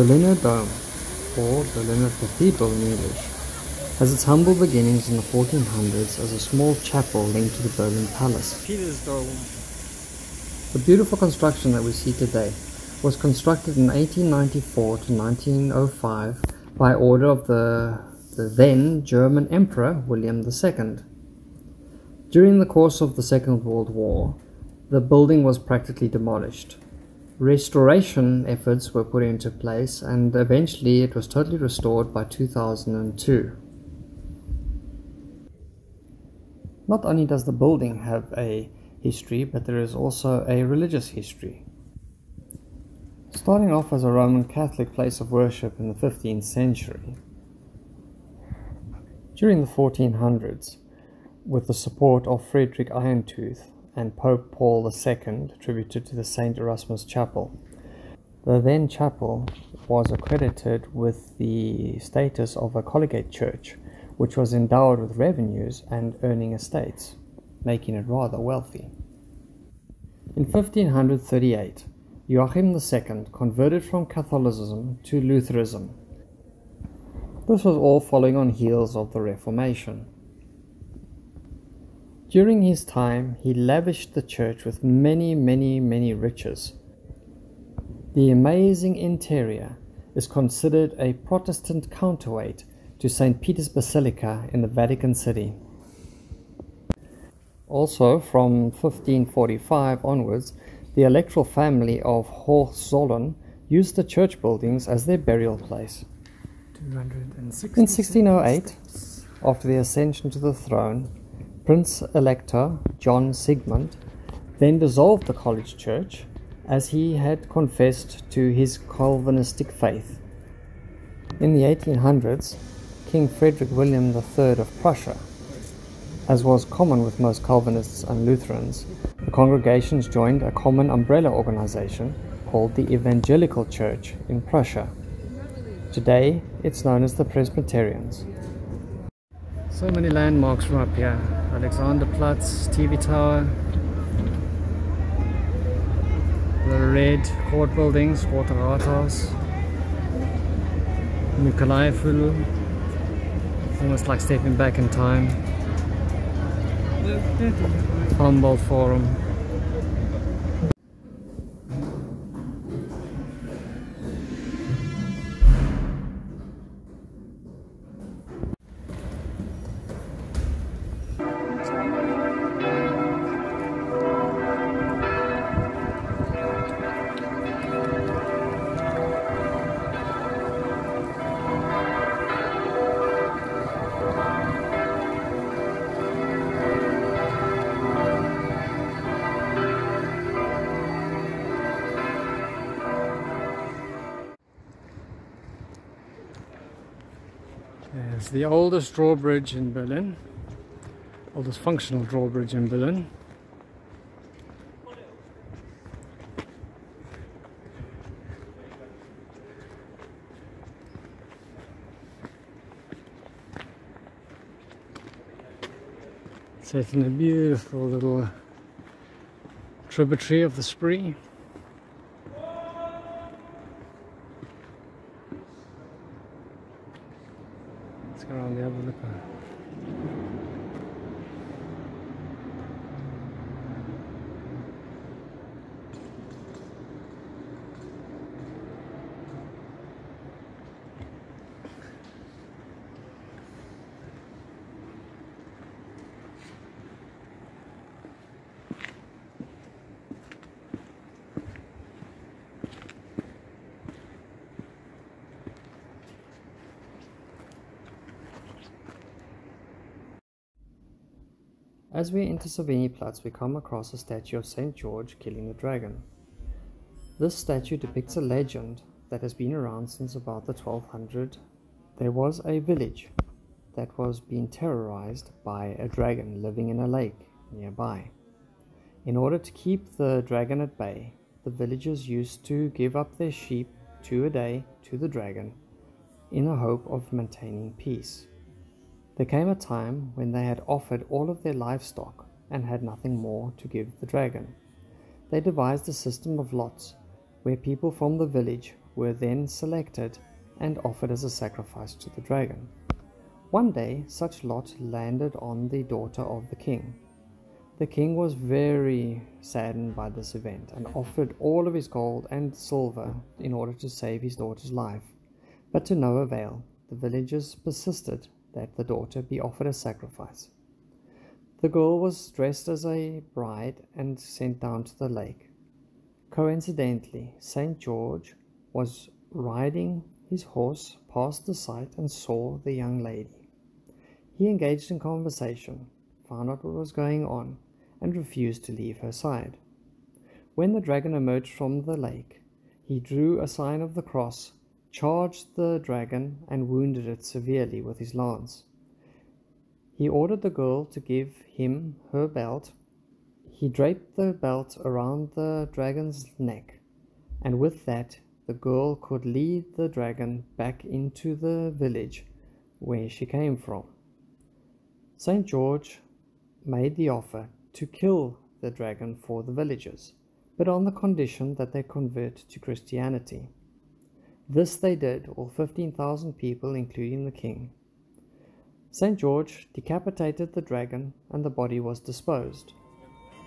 Berliner Dome, or Berliner Cathedral in English, has its humble beginnings in the 1400s as a small chapel linked to the Berlin Palace. Peter's Dome. The beautiful construction that we see today was constructed in 1894 to 1905 by order of the then German Emperor William II. During the course of the Second World War, the building was practically demolished. Restoration efforts were put into place and eventually it was totally restored by 2002. Not only does the building have a history, but there is also a religious history. Starting off as a Roman Catholic place of worship in the 15th century, during the 1400s, with the support of Frederick Irontooth and Pope Paul II, attributed to the St. Erasmus Chapel. The then chapel was accredited with the status of a collegiate church, which was endowed with revenues and earning estates, making it rather wealthy. In 1538, Joachim II converted from Catholicism to Lutheranism. This was all following on heels of the Reformation. During his time, he lavished the church with many riches. The amazing interior is considered a Protestant counterweight to St. Peter's Basilica in the Vatican City. Also, from 1545 onwards, the electoral family of Hohenzollern used the church buildings as their burial place. In 1608, after the ascension to the throne, Prince Elector John Sigmund then dissolved the college church as he had confessed to his Calvinistic faith. In the 1800s, King Frederick William III of Prussia, as was common with most Calvinists and Lutherans, the congregations joined a common umbrella organization called the Evangelical Church in Prussia. Today, it's known as the Presbyterians. So many landmarks from up here. Alexanderplatz, TV Tower, the red court buildings, Rote Rathaus, Nikolaiviertel, almost like stepping back in time, Humboldt Forum. It's the oldest drawbridge in Berlin, oldest functional drawbridge in Berlin. Set in a beautiful little tributary of the Spree. Let's go around the other look. As we enter Savignyplatz, we come across a statue of St. George killing the dragon. This statue depicts a legend that has been around since about the 1200s. There was a village that was being terrorized by a dragon living in a lake nearby. In order to keep the dragon at bay, the villagers used to give up their sheep 2 a day to the dragon in the hope of maintaining peace. There came a time when they had offered all of their livestock and had nothing more to give the dragon. They devised a system of lots where people from the village were then selected and offered as a sacrifice to the dragon. One day, such lot landed on the daughter of the king. The king was very saddened by this event and offered all of his gold and silver in order to save his daughter's life. But to no avail, the villagers persisted that the daughter be offered as sacrifice. The girl was dressed as a bride and sent down to the lake. Coincidentally, St. George was riding his horse past the site and saw the young lady. He engaged in conversation, found out what was going on, and refused to leave her side. When the dragon emerged from the lake, he drew a sign of the cross, charged the dragon, and wounded it severely with his lance. He ordered the girl to give him her belt. He draped the belt around the dragon's neck, and with that the girl could lead the dragon back into the village where she came from. St. George made the offer to kill the dragon for the villagers, but on the condition that they convert to Christianity. This they did, all 15,000 people, including the king. St. George decapitated the dragon and the body was disposed.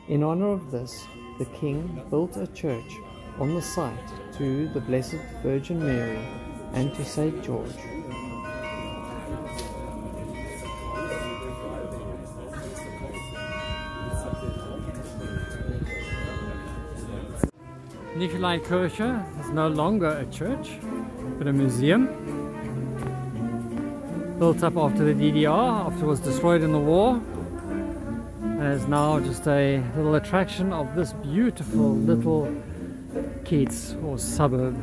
In honor of this, the king built a church on the site to the Blessed Virgin Mary and to St. George. Nikolaikirche is no longer a church, but a museum. Built up after the DDR, after it was destroyed in the war, and is now just a little attraction of this beautiful little Kiez or suburb.